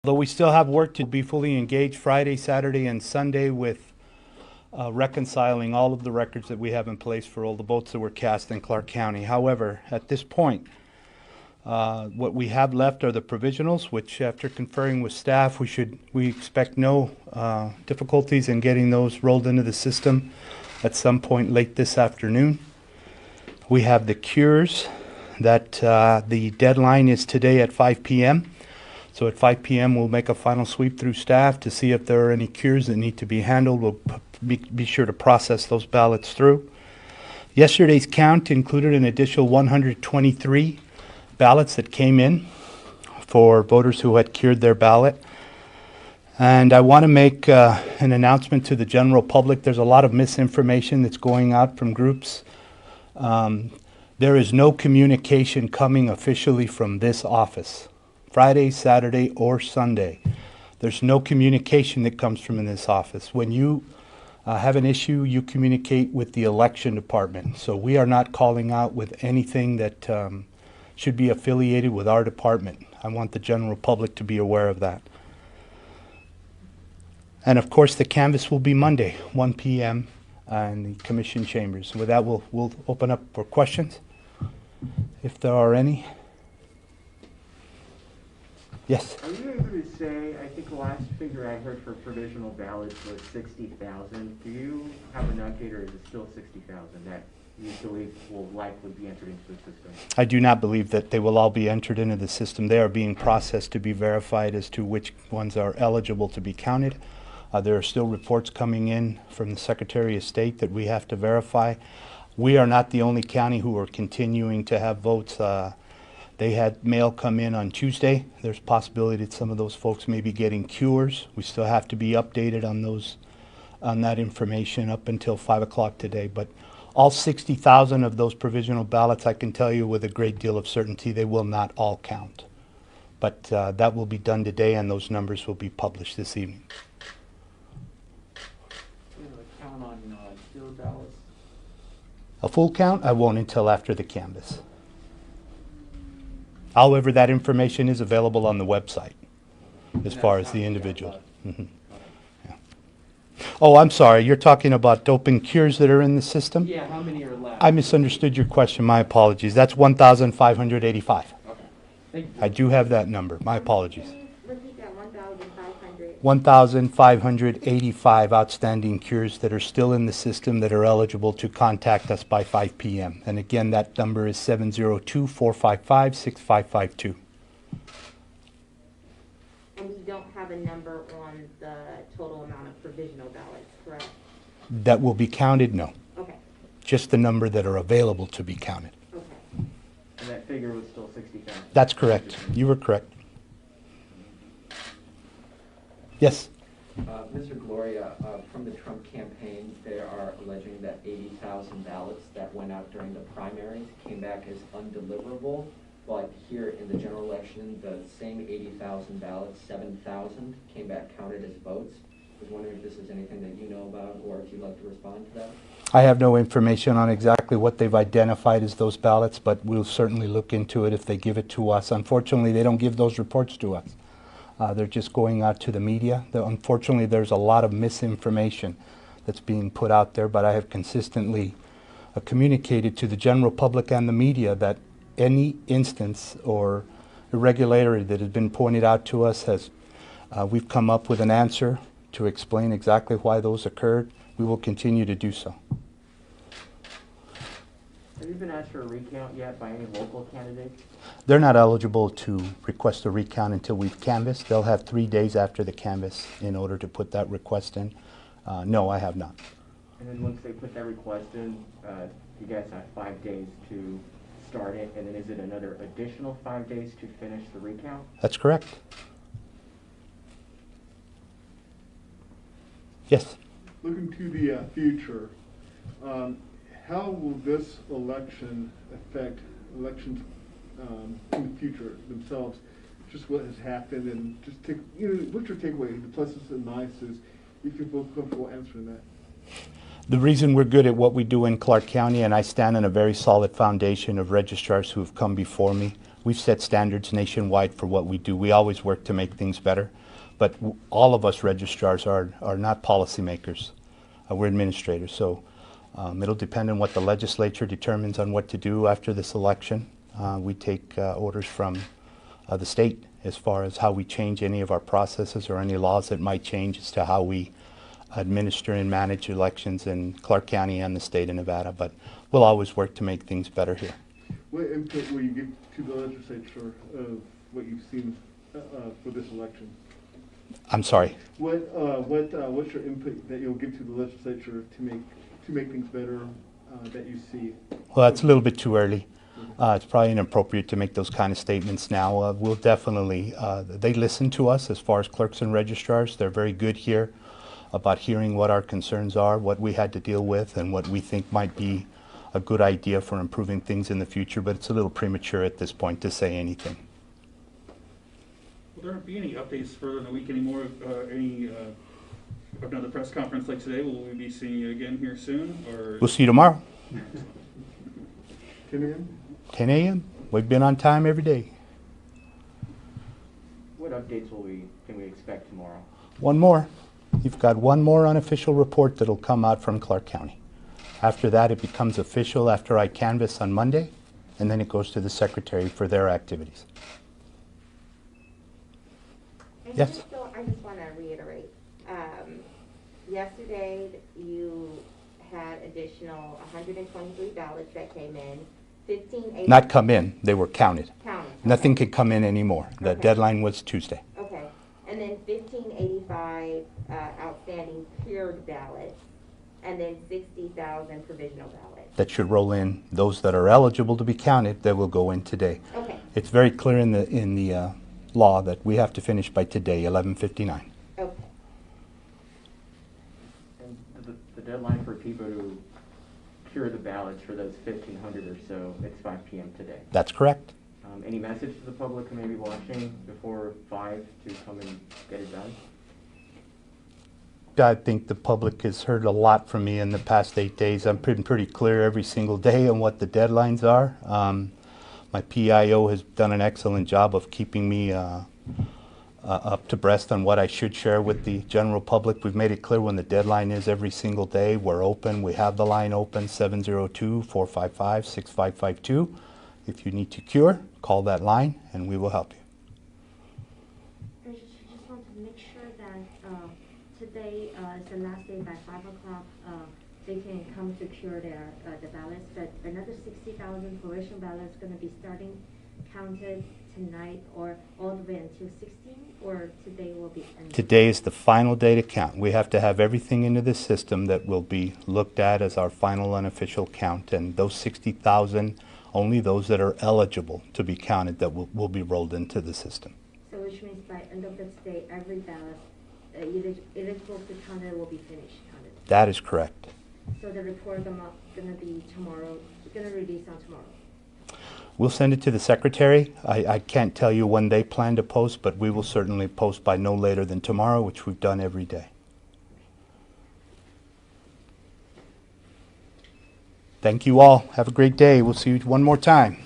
Though we still have work to be fully engaged Friday, Saturday, and Sunday with reconciling all of the records that we have in place for all the votes that were cast in Clark County. However, at this point, what we have left are the provisionals, which after conferring with staff, we expect no difficulties in getting those rolled into the system at some point late this afternoon. We have the cures that the deadline is today at 5 p.m. So at 5 p.m. we'll make a final sweep through staff to see if there are any cures that need to be handled. We'll be sure to process those ballots through. Yesterday's count included an additional 123 ballots that came in for voters who had cured their ballot. And I want to make an announcement to the general public. There's a lot of misinformation that's going out from groups. There is no communication coming officially from this office, Friday, Saturday, or Sunday. There's no communication that comes from in this office. When you have an issue, you communicate with the election department. So we are not calling out with anything that should be affiliated with our department. I want the general public to be aware of that. And of course, the canvass will be Monday, 1 p.m. in the commission chambers. With that, we'll open up for questions, if there are any. Yes? Are you able to say, I think the last figure I heard for provisional ballots was 60,000. Do you have an update, or is it still 60,000 that you believe will likely be entered into the system? I do not believe that they will all be entered into the system. They are being processed to be verified as to which ones are eligible to be counted. There are still reports coming in from the Secretary of State that we have to verify. We are not the only county who are continuing to have votes. They had mail come in on Tuesday. There's possibility that some of those folks may be getting cures. We still have to be updated on that information up until 5 o'clock today. But all 60,000 of those provisional ballots, I can tell you with a great deal of certainty, they will not all count. But that will be done today, and those numbers will be published this evening. Count on sealed ballots? A full count? I won't until after the canvass. However, that information is available on the website as far as the individual. Mm-hmm. Yeah. Oh, I'm sorry. You're talking about open cures that are in the system? Yeah, how many are left? I misunderstood your question. My apologies. That's 1,585. Okay. Thank you. I do have that number. My apologies. Can you repeat that? 1,500? 1,585 outstanding cures that are still in the system that are eligible to contact us by 5 p.m. And again, that number is 702-455-6552. And you don't have a number on the total amount of provisional ballots, correct? That will be counted? No. Okay. Just the number that are available to be counted. Okay. And that figure was still 60,000? That's correct. You were correct. Yes? Mr. Gloria, from the Trump campaign, they are alleging that 80,000 ballots that went out during the primaries came back as undeliverable, but here in the general election, the same 80,000 ballots, 7,000 came back counted as votes. I was wondering if this is anything that you know about, or if you'd like to respond to that. I have no information on exactly what they've identified as those ballots, but we'll certainly look into it if they give it to us. Unfortunately, they don't give those reports to us. They're just going out to the media. Unfortunately, there's a lot of misinformation that's being put out there, but I have consistently communicated to the general public and the media that any instance or irregularity that has been pointed out to us we've come up with an answer to explain exactly why those occurred. We will continue to do so. Have you been asked for a recount yet by any local candidates? They're not eligible to request a recount until we've canvassed. They'll have 3 days after the canvass in order to put that request in. No, I have not. And then once they put that request in, you guys have 5 days to start it, and then is it another additional 5 days to finish the recount? That's correct. Yes? Looking to the future, how will this election affect elections in the future themselves? Just what has happened, and just what's your takeaway, the pluses and minuses, if you're both comfortable answering that? The reason we're good at what we do in Clark County, and I stand on a very solid foundation of registrars who have come before me, we've set standards nationwide for what we do. We always work to make things better, but all of us registrars are not policymakers. We're administrators, so it'll depend on what the legislature determines on what to do after this election. We take orders from the state as far as how we change any of our processes or any laws that might change as to how we administer and manage elections in Clark County and the state of Nevada, but we'll always work to make things better here. What input will you give to the legislature of what you've seen for this election? I'm sorry. What's your input that you'll give to the legislature to make things better that you see? Well, that's a little bit too early. It's probably inappropriate to make those kind of statements now. We'll definitely, they listen to us as far as clerks and registrars. They're very good here about hearing what our concerns are, what we had to deal with, and what we think might be a good idea for improving things in the future, but it's a little premature at this point to say anything. Will there be any updates further in the week anymore? Another press conference like today? Will we be seeing you again here soon? Or We'll see you tomorrow, 10 a.m.? 10 a.m. We've been on time every day. What updates can we expect tomorrow? One more. You've got one more unofficial report that'll come out from Clark County. After that, it becomes official after I canvass on Monday, and then it goes to the secretary for their activities. And Yes. I just want to reiterate, yesterday you had additional 123 ballots that came in, 1580. Not come in, they were counted. Counted. Nothing could come in anymore. The Okay. deadline was Tuesday. Okay, and then 1585 outstanding cured ballots, and then 60,000 provisional ballots. That should roll in. Those that are eligible to be counted, that will go in today. Okay, It's very clear in the law that we have to finish by today, 11:59. okay. And the deadline for people to cure the ballots for those 1,500 or so, it's 5 p.m. today. That's correct. Any message to the public who may be watching before 5 to come and get it done? I think the public has heard a lot from me in the past 8 days. I've been pretty clear every single day on what the deadlines are. My PIO has done an excellent job of keeping me up to breast on what I should share with the general public. We've made it clear when the deadline is every single day. We're open. We have the line open, 702-455-6552. If you need to cure, call that line and we will help you. I just want to make sure that today is the last day by 5 o'clock. They can come to cure their the ballots, but another 60,000 provisional ballots going to be starting counted tonight or all the way until 16, or today will be ended? Today is the final day to count. We have to have everything into the system that will be looked at as our final unofficial count, and those 60,000, only those that are eligible to be counted that will be rolled into the system. So which means by end of this day, every ballot eligible to be counted will be finished counted. That is correct. So the report going to be tomorrow, going to release on tomorrow. We'll send it to the secretary. I can't tell you when they plan to post, but we will certainly post by no later than tomorrow, which we've done every day. Thank you all. Have a great day. We'll see you one more time.